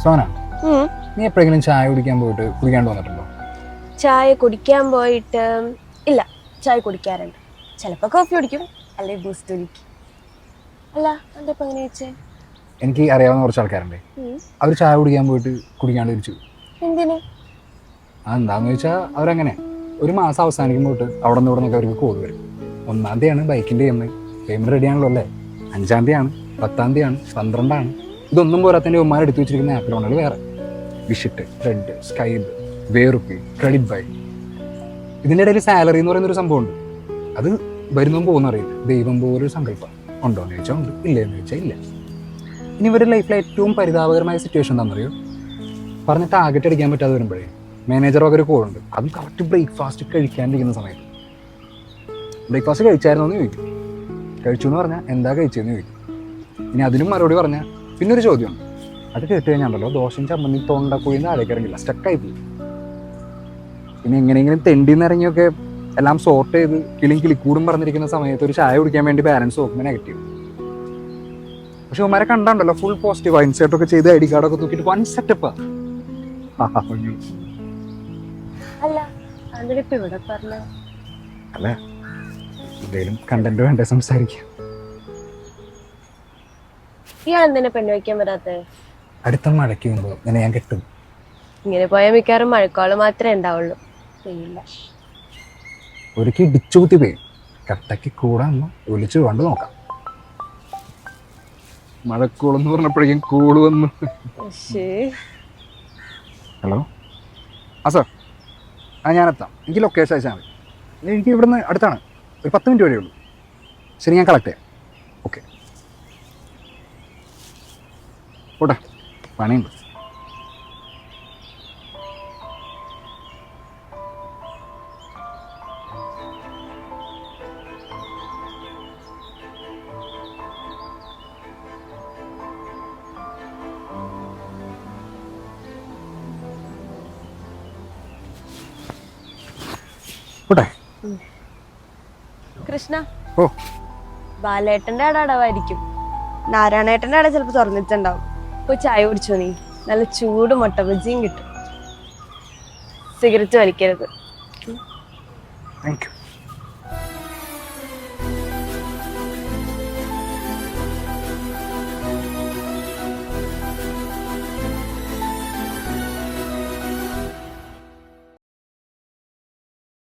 സോന, നീ എപ്പോഴെങ്കിലും ചായ കുടിക്കാണ്ട് വന്നിട്ടുണ്ടോ? ചായ കുടിക്കാൻ പോയിട്ട് ഇല്ല. ചായ കുടിക്കാറുണ്ട്. ചിലപ്പോൾ കോഫി കുടിക്കും, അല്ലെങ്കിൽ ബൂസ്റ്റ് കുടിക്കും. അല്ല, എന്താ അങ്ങനെ വെച്ചേ? എനിക്ക് അറിയാവുന്ന കുറച്ച് ആൾക്കാരുണ്ട്, അവർ ചായ കുടിക്കാൻ പോയിട്ട് കുടിക്കാണ്ട് തിരിച്ചു. എന്തിന്? അതെന്താന്ന് ചോദിച്ചാൽ അവരങ്ങനെ ഒരു മാസം അവസാനിക്കുമ്പോൾ അവിടെ നിന്ന് ഇവിടെ നിന്നൊക്കെ അവർക്ക് കോൾ വരും. 1-ാം തീയതിയാണ് ബൈക്കിൻ്റെ പേയ്മെൻറ്റ് റെഡിയാണല്ലോ അല്ലേ, 5-ാം തീയതിയാണ്, 10-ാം തീയതിയാണ്, 12-ആണ്. ഇതൊന്നും പോരാത്തതിൻ്റെ ഉമ്മാർ എടുത്തു വെച്ചിരിക്കുന്ന ആപ്പ് ലോണുകൾ വേറെ. വിഷിട്ട്, റെഡ്, സ്കൈബ്, വേറുപ്പി, ക്രെഡിറ്റ് ബൈ. ഇതിൻ്റെ ഇടയിൽ സാലറി എന്ന് പറയുന്നൊരു സംഭവമുണ്ട്. അത് വരുന്നതും പോകുന്ന അറിയില്ല. ദൈവം പോലൊരു സങ്കല്പം. ഉണ്ടോ എന്ന് ചോദിച്ചാൽ ഉണ്ട്, ഇല്ലേ എന്ന് ചോദിച്ചാൽ ഇല്ല. ഇനി ഇവരുടെ ലൈഫിലെ ഏറ്റവും പരിതാപകരമായ സിറ്റുവേഷൻ എന്താണെന്നറിയോ? പറഞ്ഞ് ടാർഗറ്റ് അടിക്കാൻ പറ്റാതെ വരുമ്പോഴേ മാനേജറൊക്കെ ഒരു കോളുണ്ട്. അതും കറക്റ്റ് ബ്രേക്ക്ഫാസ്റ്റ് കഴിക്കാണ്ടിരിക്കുന്ന സമയത്ത്. ബ്രേക്ക്ഫാസ്റ്റ് കഴിച്ചായിരുന്നോ എന്ന് ചോദിക്കും. കഴിച്ചു എന്ന് പറഞ്ഞാൽ എന്താ കഴിച്ചതെന്ന് ചോദിക്കും. ഇനി അതിനും മറുപടി പറഞ്ഞാൽ പിന്നെ ഒരു ചോദ്യമുണ്ട്. അത് കേട്ട് കഴിഞ്ഞാണ്ടല്ലോ ദോശയും ചമ്മന്തി തൊണ്ടക്കുഴിന്ന് ആരേക്ക് ഇറങ്ങില്ല, സ്റ്റക്കായി പോയി. ഇനി എങ്ങനെയെങ്കിലും തെണ്ടിന്ന് ഇറങ്ങിയൊക്കെ എല്ലാം സോർട്ട് ചെയ്ത് കിളിക്കൂടും പറഞ്ഞിരിക്കുന്ന സമയത്ത് ഒരു ചായ കുടിക്കാൻ വേണ്ടി ബാലൻസ് നോക്കുമ്പോൾ നെഗറ്റീവ്. പക്ഷെ ഉമ്മാരെ കണ്ടാണ്ടല്ലോ ഫുൾ പോസിറ്റീവ്. ഇൻസേർട്ടൊക്കെ ചെയ്ത് ഐ ഡി കാർഡൊക്കെ തൂക്കിയിട്ട് വൺ സെറ്റപ്പാ. അല്ല, അതിലിപ്പോ ഇവിടെ പറഞ്ഞ അല്ല, എന്തെങ്കിലും കണ്ടന്റ് വേണ്ടേ സംസാരിക്കാം. ഇയാൾ എന്തിനാ പെണ്ണ് വയ്ക്കാൻ വരാത്തെ? അടുത്ത മഴയ്ക്ക് മുമ്പ് ഇങ്ങനെ ഞാൻ കെട്ടും. ഇങ്ങനെ പോയാൽ മിക്കവാറും മഴക്കാലം മാത്രമേ ഉണ്ടാവുള്ളൂ. പെയ്യില്ല. ഒരിക്കൽ ഇടിച്ചു കുത്തി പെയ്യും. കട്ടയ്ക്ക് കൂടെ ഒന്ന് ഒലിച്ചു കൊണ്ട് നോക്കാം. മഴക്കോളെന്ന് പറഞ്ഞപ്പോഴേക്കും കൂട് വന്നു. ഹലോ, സാർ, ഞാനെത്താം. എനിക്ക് ലൊക്കേഷൻ അയച്ചാൽ മതി. എനിക്ക് ഇവിടുന്ന് അടുത്താണ്, ഒരു 10 മിനിറ്റ് വരെ ഉള്ളൂ. ശരി, ഞാൻ കളക്ട് ചെയ്യാം. ഓക്കെ, ഓട്ടെ, പണിയുണ്ട്. ഓട്ടെ. കൃഷ്ണ, ഓ, ബാലേട്ടന്റെ അവിടെ അടവായിരിക്കും. നാരായണേട്ടന്റെ അവിടെ ചിലപ്പോ തുറന്നിട്ടുണ്ടാവും. പോയി ചായ കുടിച്ചോ നീ. നല്ല ചൂട് മുട്ട ബജിയും കിട്ടും. സിഗരറ്റ് വലിക്കരുത്. Thank U.